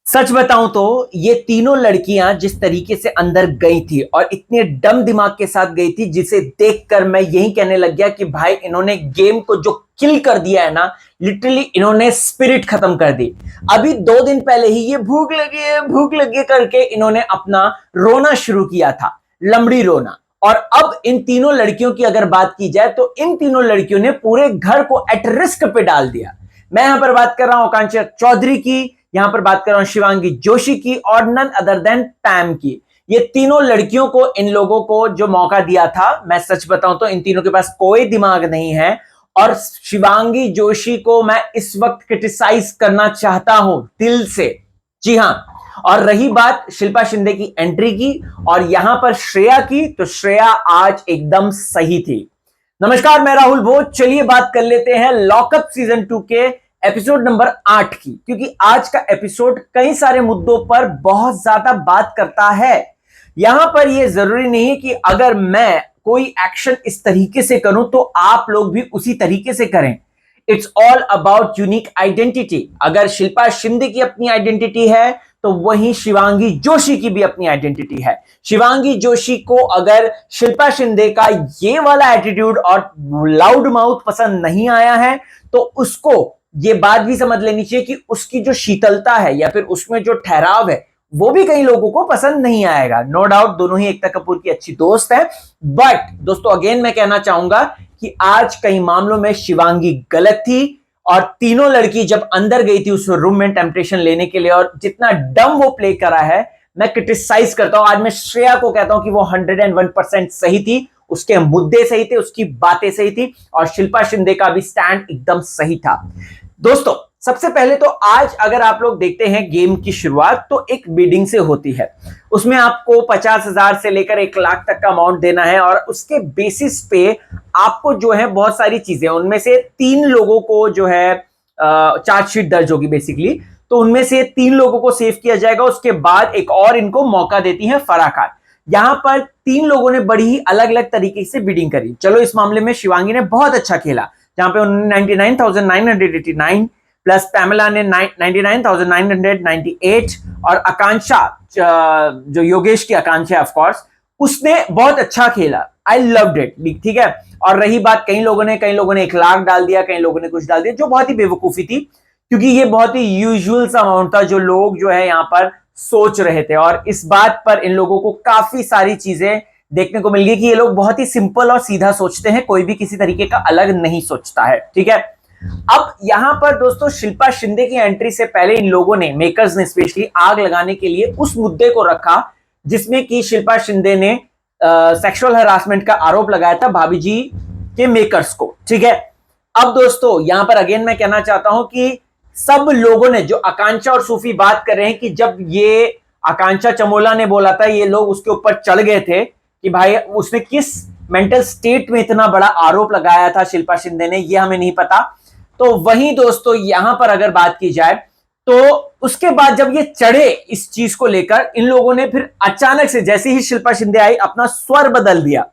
सच बताऊं तो ये तीनों लड़कियां जिस तरीके से अंदर गई थी और इतने डम दिमाग के साथ गई थी, जिसे देखकर मैं यही कहने लग गया कि भाई इन्होंने गेम को जो किल कर दिया है ना, लिटरली इन्होंने स्पिरिट खत्म कर दी। अभी 2 दिन पहले ही ये भूख लगी करके इन्होंने अपना रोना शुरू किया था, लमड़ी रोना। और अब इन तीनों लड़कियों की अगर बात की जाए तो इन तीनों लड़कियों ने पूरे घर को एट रिस्क पे डाल दिया। मैं यहां पर बात कर रहा हूं आकांक्षा चौधरी की, यहां पर बात कर रहा हूं शिवांगी जोशी की और नन अदर देन पैम की। ये तीनों लड़कियों को, इन लोगों को जो मौका दिया था, मैं सच बताऊं तो इन तीनों के पास कोई दिमाग नहीं है। और शिवांगी जोशी को मैं इस वक्त क्रिटिसाइज करना चाहता हूं दिल से। जी हां। और रही बात शिल्पा शिंदे की एंट्री की और यहां पर श्रेया की, तो श्रेया आज एकदम सही थी। नमस्कार, मैं राहुल भोज। चलिए बात कर लेते हैं लॉकअप सीजन 2 के एपिसोड नंबर 8 की, क्योंकि आज का एपिसोड कई सारे मुद्दों पर बहुत ज्यादा बात करता है। यहां पर यह जरूरी नहीं है कि अगर मैं कोई एक्शन इस तरीके से करूं तो आप लोग भी उसी तरीके से करें। It's all about unique identity. अगर शिल्पा शिंदे की अपनी आइडेंटिटी है तो वहीं शिवांगी जोशी की भी अपनी आइडेंटिटी है। शिवांगी जोशी को अगर शिल्पा शिंदे का ये वाला एटीट्यूड और लाउड माउथ पसंद नहीं आया है तो उसको ये बात भी समझ लेनी चाहिए कि उसकी जो शीतलता है या फिर उसमें जो ठहराव है वो भी कई लोगों को पसंद नहीं आएगा। नो डाउट दोनों ही एकता कपूर की अच्छी दोस्त है, बट दोस्तों अगेन मैं कहना चाहूंगा कि आज कई मामलों में शिवांगी गलत थी। और तीनों लड़की जब अंदर गई थी उस रूम में टेम्पटेशन लेने के लिए और जितना डम वो प्ले करा है, मैं क्रिटिसाइज करता हूं। आज मैं श्रेया को कहता हूं कि वो 101% सही थी, उसके मुद्दे सही थे, उसकी बातें सही थी और शिल्पा शिंदे का भी स्टैंड एकदम सही था। दोस्तों सबसे पहले तो आज अगर आप लोग देखते हैं गेम की शुरुआत तो एक बिडिंग से होती है। उसमें आपको 50,000 से लेकर 1 लाख तक का अमाउंट देना है और उसके बेसिस पे आपको जो है बहुत सारी चीजें, उनमें से 3 लोगों को जो है चार्जशीट दर्ज होगी बेसिकली। तो उनमें से 3 लोगों को सेव किया जाएगा, उसके बाद एक और इनको मौका देती है फराह खान। यहां पर 3 लोगों ने बड़ी ही अलग अलग तरीके से बिडिंग करी। चलो इस मामले में शिवांगी ने बहुत अच्छा खेला, जहां पे उन्होंने 99,989 प्लस पैमेला ने 99,998 और आकांक्षा जो योगेश की आकांक्षा ऑफ कोर्स, उसने बहुत अच्छा खेला। I loved it. ठीक है। और रही बात कई लोगों ने 1 लाख डाल दिया, कई लोगों ने कुछ डाल दिया, जो बहुत ही बेवकूफी थी क्योंकि ये बहुत ही यूजुअल सा अमाउंट था जो लोग जो है यहां पर सोच रहे थे। और इस बात पर इन लोगों को काफी सारी चीजें देखने को मिल गई कि ये लोग बहुत ही सिंपल और सीधा सोचते हैं, कोई भी किसी तरीके का अलग नहीं सोचता है। ठीक है। अब यहां पर दोस्तों शिल्पा शिंदे की एंट्री से पहले इन लोगों ने, मेकर्स ने स्पेशली आग लगाने के लिए उस मुद्दे को रखा जिसमें कि शिल्पा शिंदे ने सेक्सुअल हरासमेंट का आरोप लगाया था भाभी जी के मेकर्स को। ठीक है। अब दोस्तों यहां पर अगेन मैं कहना चाहता हूं कि सब लोगों ने, जो आकांक्षा और सूफी बात कर रहे हैं कि जब ये आकांक्षा चमोला ने बोला था, ये लोग उसके ऊपर चढ़ गए थे कि भाई उसने किस मेंटल स्टेट में इतना बड़ा आरोप लगाया था शिल्पा शिंदे ने, ये हमें नहीं पता। तो वहीं दोस्तों यहां पर अगर बात की जाए तो उसके बाद जब ये चढ़े इस चीज को लेकर, इन लोगों ने फिर अचानक से जैसे ही शिल्पा शिंदे आई अपना स्वर बदल दिया।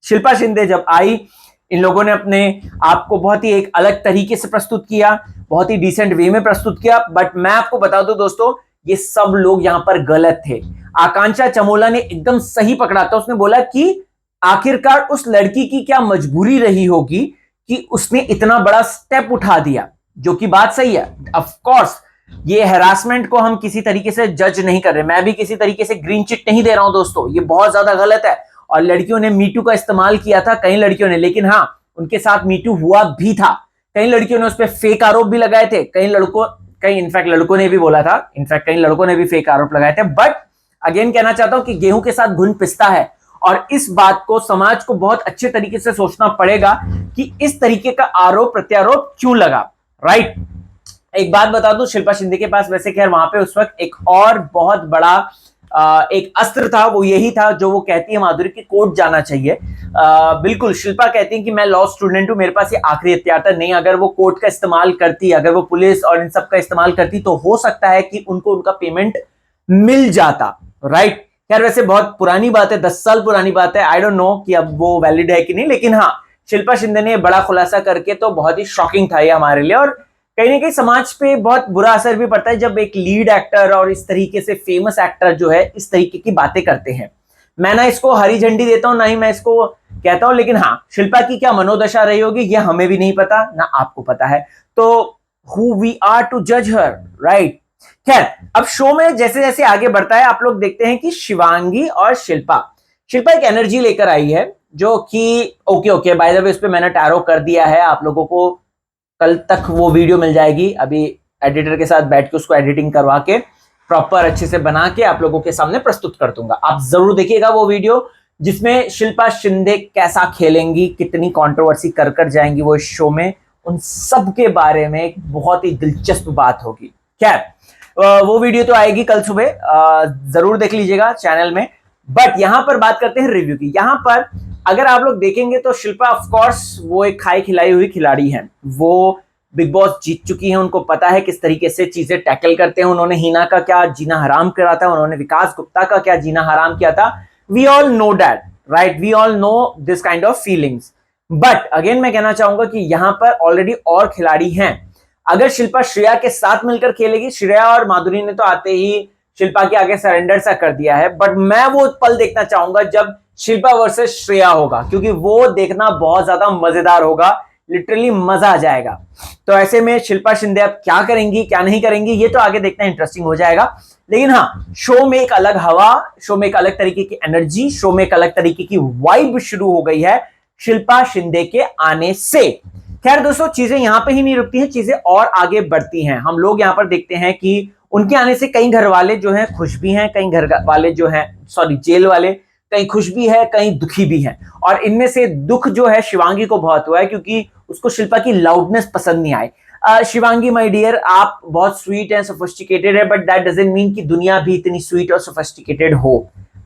शिल्पा शिंदे जब आई, इन लोगों ने अपने आप को बहुत ही एक अलग तरीके से प्रस्तुत किया, बहुत ही डिसेंट वे में प्रस्तुत किया। बट मैं आपको बता दूं दोस्तों, ये सब लोग यहां पर गलत थे। आकांक्षा चमोला ने एकदम सही पकड़ा था। उसने बोला कि आखिरकार उस लड़की की क्या मजबूरी रही होगी कि उसने इतना बड़ा स्टेप उठा दिया, जो कि बात सही है। ऑफ कोर्स ये हैरासमेंट को हम किसी तरीके से जज नहीं कर रहे, मैं भी किसी तरीके से ग्रीन चिट नहीं दे रहा हूं दोस्तों, ये बहुत ज्यादा गलत है। और लड़कियों ने मीटू का इस्तेमाल किया था, कई लड़कियों ने, लेकिन हाँ उनके साथ मीटू हुआ भी था। कई लड़कियों ने उस पर फेक आरोप भी लगाए थे, कई इनफैक्ट लड़कों ने भी बोला था, इनफैक्ट कई लड़कों ने भी फेक आरोप लगाए थे। बट अगेन कहना चाहता हूं कि गेहूं के साथ घुन पिसता है और इस बात को समाज को बहुत अच्छे तरीके से सोचना पड़ेगा कि इस तरीके का आरोप प्रत्यारोप क्यों लगा। राइट। एक बात बता दूं, शिल्पा शिंदे के पास वैसे खैर वहां पे उस वक्त एक और बहुत बड़ा एक अस्त्र था, वो यही था जो वो कहती है माधुरी की कोर्ट जाना चाहिए। बिल्कुल शिल्पा कहती है कि मैं लॉ स्टूडेंट हूं, मेरे पास ये आखिरी हथियार था। नहीं, अगर वो कोर्ट का इस्तेमाल करती, अगर वो पुलिस और इन सब का इस्तेमाल करती तो हो सकता है कि उनको उनका पेमेंट मिल जाता। राइट। खैर वैसे बहुत पुरानी बात है, 10 साल पुरानी बात है, आई डोंट नो कि अब वो वैलिड है कि नहीं, लेकिन हाँ शिल्पा शिंदे ने बड़ा खुलासा करके तो बहुत ही शॉकिंग था ये हमारे लिए। और कहीं ना कहीं समाज पे बहुत बुरा असर भी पड़ता है जब एक लीड एक्टर और इस तरीके से फेमस एक्टर जो है इस तरीके की बातें करते हैं। मैं ना इसको हरी झंडी देता हूं, ना ही मैं इसको कहता हूं, लेकिन हाँ, शिल्पा की क्या मनोदशा रही होगी ये हमें भी नहीं पता, ना आपको पता है, तो हु वी आर टू जज हर, राइट। खैर, अब शो में जैसे जैसे आगे बढ़ता है आप लोग देखते हैं कि शिवांगी और शिल्पा एक एनर्जी लेकर आई है जो कि ओके बाय द वे, उस पे मैंने टैरो कर दिया है, आप लोगों को कल तक वो वीडियो मिल जाएगी। अभी एडिटर के साथ बैठ के उसको एडिटिंग करवा के प्रॉपर अच्छे से बना के आप लोगों के सामने प्रस्तुत कर दूंगा। आप जरूर देखिएगा वो वीडियो जिसमें शिल्पा शिंदे कैसा खेलेंगी, कितनी कंट्रोवर्सी कर जाएंगी वो इस शो में, उन सब के बारे में एक बहुत ही दिलचस्प बात होगी। खैर, वो वीडियो तो आएगी कल सुबह, जरूर देख लीजिएगा चैनल में। बट यहां पर बात करते हैं रिव्यू की। यहां पर अगर आप लोग देखेंगे तो शिल्पा ऑफ कोर्स वो एक खाई खिलाई हुई खिलाड़ी हैं, वो बिग बॉस जीत चुकी हैं, उनको पता है किस तरीके से चीजें टैकल करते हैं। उन्होंने हिना का क्या जीना हराम करा था, उन्होंने विकास गुप्ता का क्या जीना हराम किया था। We all know that, right, we all know this kind of feelings. But again मैं कहना चाहूंगा कि यहां पर ऑलरेडी और खिलाड़ी हैं। अगर शिल्पा श्रेया के साथ मिलकर खेलेगी, श्रेया और माधुरी ने तो आते ही शिल्पा के आगे सरेंडर सा कर दिया है, बट मैं वो पल देखना चाहूंगा जब शिल्पा वर्सेस श्रेया होगा, क्योंकि वो देखना बहुत ज्यादा मजेदार होगा, लिटरली मजा आ जाएगा। तो ऐसे में शिल्पा शिंदे अब क्या करेंगी क्या नहीं करेंगी ये तो आगे देखना इंटरेस्टिंग हो जाएगा। लेकिन हाँ, शो में एक अलग हवा, शो में एक अलग तरीके की एनर्जी, शो में एक अलग तरीके की वाइब शुरू हो गई है शिल्पा शिंदे के आने से। खैर दोस्तों, चीजें यहां पे ही नहीं रुकती हैं, चीजें और आगे बढ़ती हैं। हम लोग यहां पर देखते हैं कि उनके आने से कई घर वाले जो हैं खुश भी हैं, कई घर वाले जो हैं, सॉरी, जेल वाले कहीं खुश भी है, कहीं दुखी भी है। और इनमें से दुख जो है शिवांगी को बहुत हुआ है, क्योंकि उसको शिल्पा की लाउडनेस पसंद नहीं आई। शिवांगी माय डियर, आप बहुत स्वीट एंड सोफिस्टिकेटेड है, बट दैट डजंट मीन कि दुनिया भी इतनी स्वीट और सोफिस्टिकेटेड हो,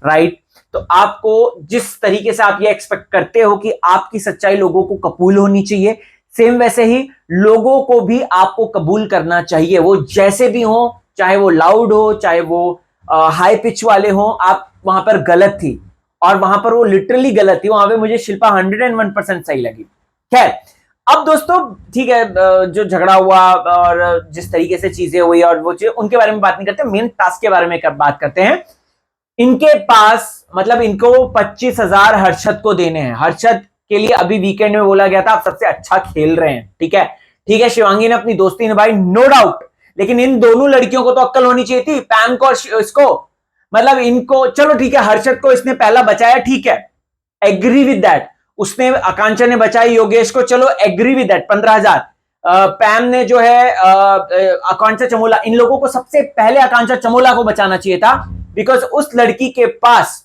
राइट। तो आपको जिस तरीके से आप ये एक्सपेक्ट करते हो कि आपकी सच्चाई लोगों को कबूल होनी चाहिए, सेम वैसे ही लोगों को भी आपको कबूल करना चाहिए, वो जैसे भी हो, चाहे वो लाउड हो, चाहे वो हाई पिच वाले हो। आप वहां पर गलत थी, और वहां पर वो लिटरली गलत थी। वहां पे मुझे शिल्पा 101% सही लगी। खैर, अब दोस्तों ठीक है, जो झगड़ा हुआ और जिस तरीके से चीजें हुई और वो चीज, उनके बारे में बात नहीं करते, मेन टास्क के बारे में बात करते हैं। इनके पास मतलब इनको 25,000 हर्षद को देने हैं। हर्षद के लिए अभी वीकेंड में बोला गया था आप सबसे अच्छा खेल रहे हैं, ठीक है, ठीक है, शिवांगी ने अपनी दोस्ती निभाई, नो डाउट, लेकिन इन दोनों लड़कियों को तो अक्ल होनी चाहिए थी, पैम को और इसको, मतलब इनको, चलो ठीक है, हर्षद को इसने पहला बचाया, ठीक है, एग्री विद दैट। उसने, आकांक्षा ने बचाई योगेश को, चलो एग्री विद दैट, 15,000। पैम ने जो है आकांक्षा चमोला, इन लोगों को सबसे पहले आकांक्षा चमोला को बचाना चाहिए था, बिकॉज उस लड़की के पास,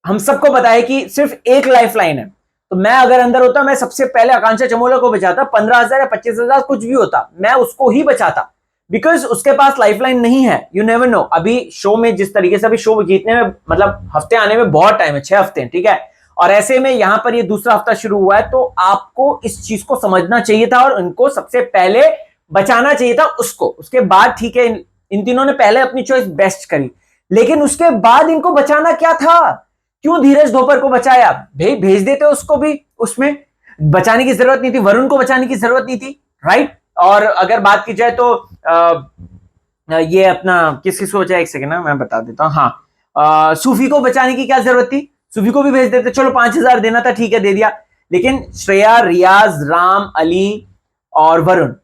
हम सबको पता है कि सिर्फ एक लाइफ लाइन है। तो मैं अगर अंदर होता, मैं सबसे पहले आकांक्षा चमोला को बचाता, 15,000 या 25,000 कुछ भी होता, मैं उसको ही बचाता, बिकॉज उसके पास लाइफलाइन नहीं है। यू नेवर नो, अभी शो में जिस तरीके से, अभी शो जीतने में मतलब हफ्ते आने में बहुत टाइम है, 6 हफ्ते हैं, ठीक है, और ऐसे में यहां पर ये दूसरा हफ्ता शुरू हुआ है, तो आपको इस चीज को समझना चाहिए था और उनको सबसे पहले बचाना चाहिए था उसको। उसके बाद ठीक है, इन तीनों ने पहले अपनी चॉइस बेस्ट करी, लेकिन उसके बाद इनको बचाना क्या था? क्यों धीरज धोपर को बचाया? भेज देते उसको भी, उसमें बचाने की जरूरत नहीं थी, वरुण को बचाने की जरूरत नहीं थी, राइट। और अगर बात की जाए तो ये अपना किस को बचाया, एक सेकंड ना मैं बता देता हूं। हाँ, सूफी को बचाने की क्या जरूरत थी? सूफी को भी भेज देते, चलो 5,000 देना था, ठीक है, दे दिया। लेकिन श्रेया, रियाज, राम, अली और वरुण,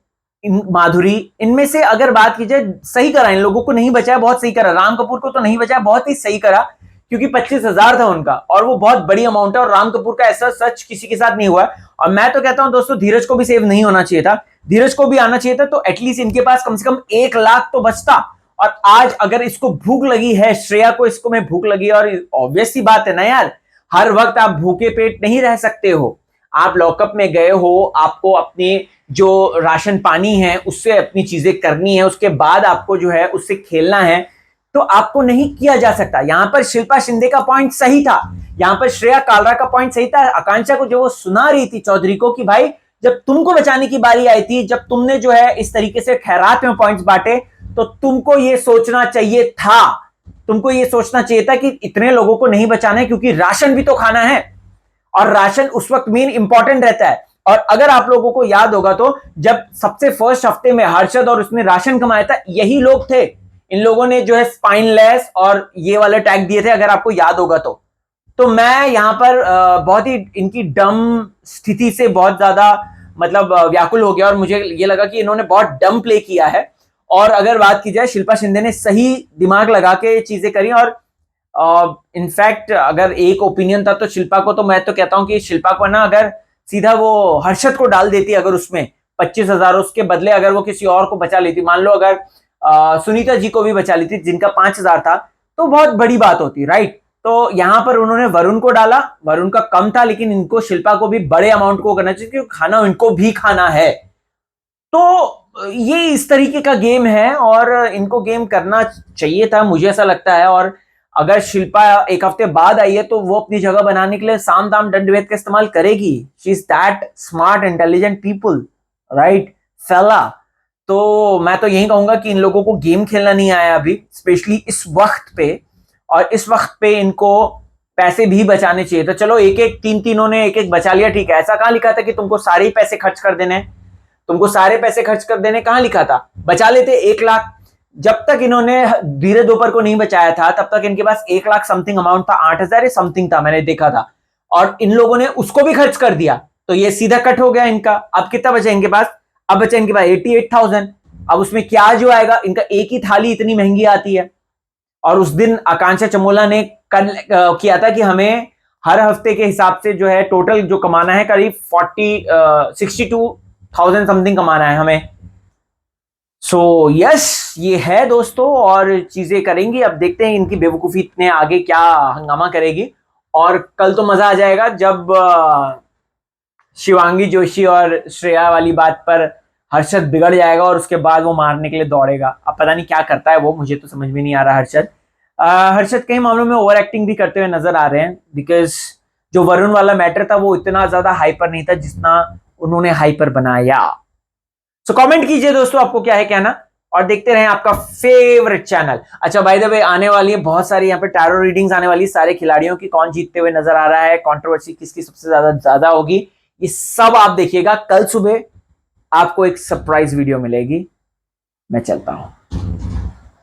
माधुरी, इनमें से अगर बात की जाए, सही करा, इन लोगों को नहीं बचाया, बहुत सही करा। राम कपूर को तो नहीं बचाया, बहुत ही सही करा, क्योंकि 25,000 था उनका और वो बहुत बड़ी अमाउंट है, और राम कपूर का ऐसा सच किसी के साथ नहीं हुआ। और मैं तो कहता हूं दोस्तों, धीरज को भी सेव नहीं होना चाहिए था, धीरज को भी आना चाहिए था, तो एटलीस्ट इनके पास कम से कम 1 लाख तो बचता। और आज अगर इसको भूख लगी है, श्रेया को, इसको में भूख लगी, और ऑब्वियस सी बात है ना यार, हर वक्त आप भूखे पेट नहीं रह सकते हो। आप लॉकअप में गए हो, आपको अपने जो राशन पानी है उससे अपनी चीजें करनी है, उसके बाद आपको जो है उससे खेलना है, तो आपको नहीं किया जा सकता। यहां पर शिल्पा शिंदे का पॉइंट सही था, यहां पर श्रेया कालरा का पॉइंट सही था। आकांक्षा को जो वो सुना रही थी चौधरी को कि भाई जब तुमको बचाने की बारी आई थी, जब तुमने जो है इस तरीके से खैरात में पॉइंट्स बांटे, तो तुमको ये सोचना चाहिए था, तुमको ये सोचना चाहिए था कि इतने लोगों को नहीं बचाना है, क्योंकि राशन भी तो खाना है, और राशन उस वक्त मेन इंपॉर्टेंट रहता है। और अगर आप लोगों को याद होगा तो जब सबसे फर्स्ट हफ्ते में हर्षद और उसने राशन कमाया था, यही लोग थे, इन लोगों ने जो है स्पाइनलेस और ये वाले टैग दिए थे, अगर आपको याद होगा तो मैं यहां पर बहुत ही इनकी डम स्थिति से बहुत ज्यादा मतलब व्याकुल हो गया और मुझे ये लगा कि इन्होंने बहुत डम प्ले किया है। और अगर बात की जाए, शिल्पा शिंदे ने सही दिमाग लगा के चीजें करी और इनफैक्ट अगर एक ओपिनियन था तो शिल्पा को, तो मैं तो कहता हूं कि शिल्पा को ना अगर सीधा वो हर्षद को डाल देती अगर उसमें 25,000 उसके बदले अगर वो किसी और को बचा लेती, मान लो अगर सुनीता जी को भी बचा लेती जिनका 5,000 था, तो बहुत बड़ी बात होती, राइट। तो यहां पर उन्होंने वरुण को डाला, वरुण का कम था, लेकिन इनको शिल्पा को भी बड़े अमाउंट को करना चाहिए क्योंकि खाना इनको भी खाना है। तो ये इस तरीके का गेम है और इनको गेम करना चाहिए था, मुझे ऐसा लगता है। और अगर शिल्पा एक हफ्ते बाद आई है तो वो अपनी जगह बनाने के लिए साम दाम दंड भेद का इस्तेमाल करेगी। She is that smart intelligent people, right फेला। तो मैं तो यही कहूंगा कि इन लोगों को गेम खेलना नहीं आया अभी, स्पेशली इस वक्त पे। और इस वक्त पे इनको पैसे भी बचाने चाहिए। तो चलो एक एक तीनों ने एक एक बचा लिया, ठीक है। ऐसा कहां लिखा था कि तुमको सारे ही पैसे खर्च कर देने, तुमको सारे पैसे खर्च कर देने, कहां लिखा था? बचा लेते 1 लाख। जब तक इन्होंने धीरे दोपहर को नहीं बचाया था तब तक इनके पास 1 लाख समथिंग अमाउंट था, 8,000 समथिंग था, मैंने देखा था। और इन लोगों ने उसको भी खर्च कर दिया, तो ये सीधा कट हो गया इनका। अब कितना बचा इनके पास? अब बचा इनके पास 88,000। अब उसमें क्या जो आएगा, इनका एक ही थाली इतनी महंगी आती है। और उस दिन आकांक्षा चमोला ने किया था कि हमें हर हफ्ते के हिसाब से जो है टोटल जो कमाना है करीब 62,000 समथिंग कमाना है हमें। सो यस, ये है दोस्तों, और चीजें करेंगी। अब देखते हैं इनकी बेवकूफी इतने आगे क्या हंगामा करेगी। और कल तो मजा आ जाएगा जब शिवांगी जोशी और श्रेया वाली बात पर हर्षद बिगड़ जाएगा और उसके बाद वो मारने के लिए दौड़ेगा। अब पता नहीं क्या करता है वो, मुझे तो समझ में नहीं आ रहा हर्षद। हर्षद कई मामलों में ओवर एक्टिंग भी करते हुए नजर आ रहे हैं, बिकॉज जो वरुण वाला मैटर था वो इतना ज्यादा हाइपर नहीं था जितना उन्होंने हाइपर बनाया। सो कमेंट कीजिए दोस्तों, आपको क्या है कहना, और देखते रहें आपका फेवरेट चैनल। अच्छा बाय द वे, आने वाली है बहुत सारी यहाँ पे टैरो रीडिंग्स आने वाली, सारे खिलाड़ियों की, कौन जीतते हुए नजर आ रहा है, कंट्रोवर्सी किसकी सबसे ज्यादा होगी, ये सब आप देखिएगा। कल सुबह आपको एक सरप्राइज वीडियो मिलेगी। मैं चलता हूं।